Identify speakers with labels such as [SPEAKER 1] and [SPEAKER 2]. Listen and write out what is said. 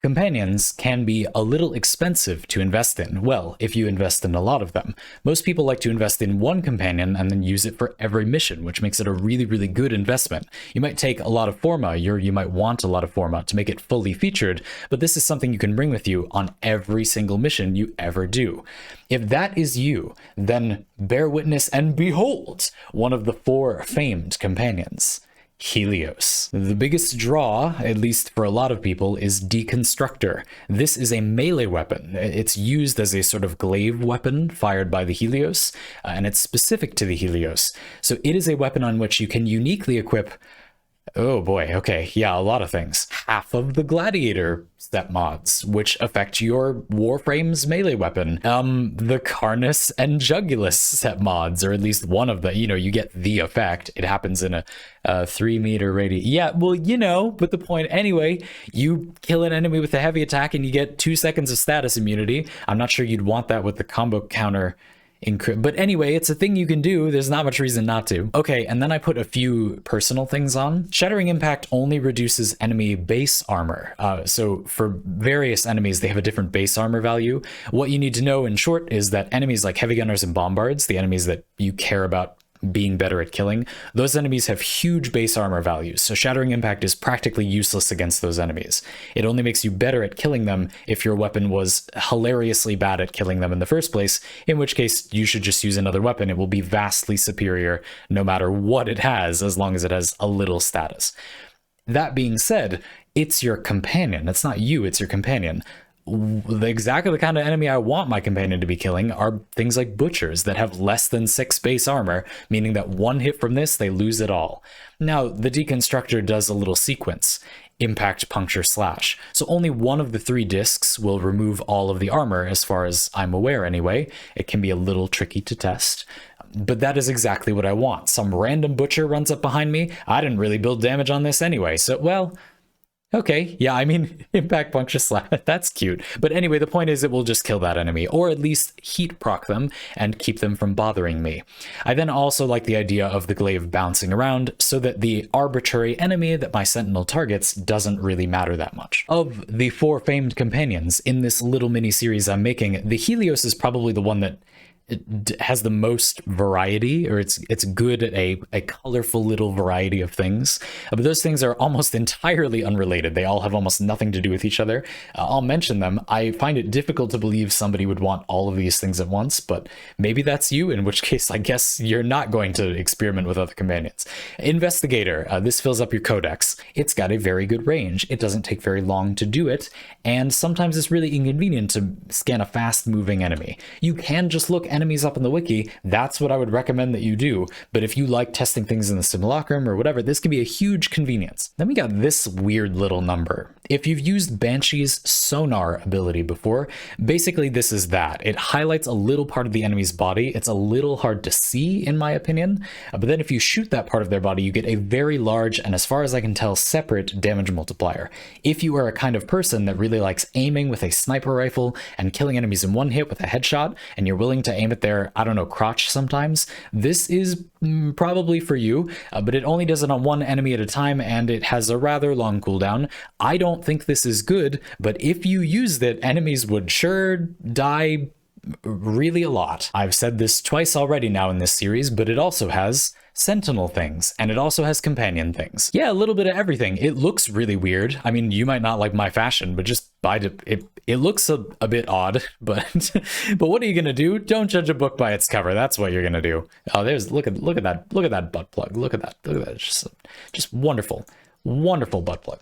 [SPEAKER 1] Companions can be a little expensive to invest in. Well, if you invest in a lot of them. Most people like to invest in one companion and then use it for every mission, which makes it a really, really good investment. You might take a lot of forma, you might want a lot of forma to make it fully featured, but this is something you can bring with you on every single mission you ever do. If that is you, then bear witness and behold one of the 4 famed companions. Helios. The biggest draw, at least for a lot of people, is Deconstructor. This is a melee weapon. It's used as a sort of glaive weapon fired by the Helios, and it's specific to the Helios. So it is a weapon on which you can uniquely equip, oh boy, okay, yeah, a lot of things. Half of the Gladiator set mods, which affect your Warframe's melee weapon. The Carnus and Jugulus set mods, or at least one of the, you get the effect. It happens in a 3 meter radius. Yeah, well, but the point anyway, you kill an enemy with a heavy attack and you get 2 seconds of status immunity. I'm not sure you'd want that with the combo counter. But anyway, it's a thing you can do. There's not much reason not to. Okay, and then I put a few personal things on. Shattering Impact only reduces enemy base armor. So for various enemies, they have a different base armor value. What you need to know in short is that enemies like heavy gunners and bombards, the enemies that you care about being better at killing, those enemies have huge base armor values, so Shattering Impact is practically useless against those enemies. It only makes you better at killing them if your weapon was hilariously bad at killing them in the first place, in which case you should just use another weapon. It will be vastly superior no matter what it has, as long as it has a little status. That being said, it's your companion. It's not you, it's your companion. Exactly the kind of enemy I want my companion to be killing are things like butchers that have less than 6 base armor, meaning that one hit from this, they lose it all. Now, the Deconstructor does a little sequence: impact, puncture, slash. So only one of the 3 discs will remove all of the armor, as far as I'm aware anyway. It can be a little tricky to test, but that is exactly what I want. Some random butcher runs up behind me. I didn't really build damage on this anyway, so, well, okay, yeah, I mean, impact, puncture, slash, that's cute. But anyway, the point is it will just kill that enemy, or at least heat proc them and keep them from bothering me. I then also like the idea of the glaive bouncing around so that the arbitrary enemy that my Sentinel targets doesn't really matter that much. Of the 4 famed companions in this little mini-series I'm making, the Helios is probably the one that it has the most variety, or it's good at a colorful little variety of things, but those things are almost entirely unrelated. They all have almost nothing to do with each other. I'll mention them. I find it difficult to believe somebody would want all of these things at once, but maybe that's you, in which case I guess you're not going to experiment with other companions. Investigator, this fills up your Codex. It's got a very good range. It doesn't take very long to do it, and sometimes it's really inconvenient to scan a fast moving enemy. You can just look enemies up in the wiki. That's what I would recommend that you do. But if you like testing things in the simulacrum or whatever, this can be a huge convenience. Then we got this weird little number. If you've used Banshee's sonar ability before, basically this is that. It highlights a little part of the enemy's body. It's a little hard to see, in my opinion, but then if you shoot that part of their body, you get a very large, and as far as I can tell, separate damage multiplier. If you are a kind of person that really likes aiming with a sniper rifle and killing enemies in one hit with a headshot, and you're willing to aim at their, I don't know, crotch sometimes, this is probably for you, but it only does it on one enemy at a time, and it has a rather long cooldown. I don't think this is good, but if you used it, enemies would sure die really a lot. I've said this twice already now in this series, but it also has Sentinel things, and it also has companion things. Yeah, a little bit of everything. It looks really weird. I mean, you might not like my fashion, but just buy it. It looks a bit odd, but but what are you gonna do? Don't judge a book by its cover. That's what you're gonna do. Oh, there's look at that butt plug. Look at that. Just wonderful butt plug.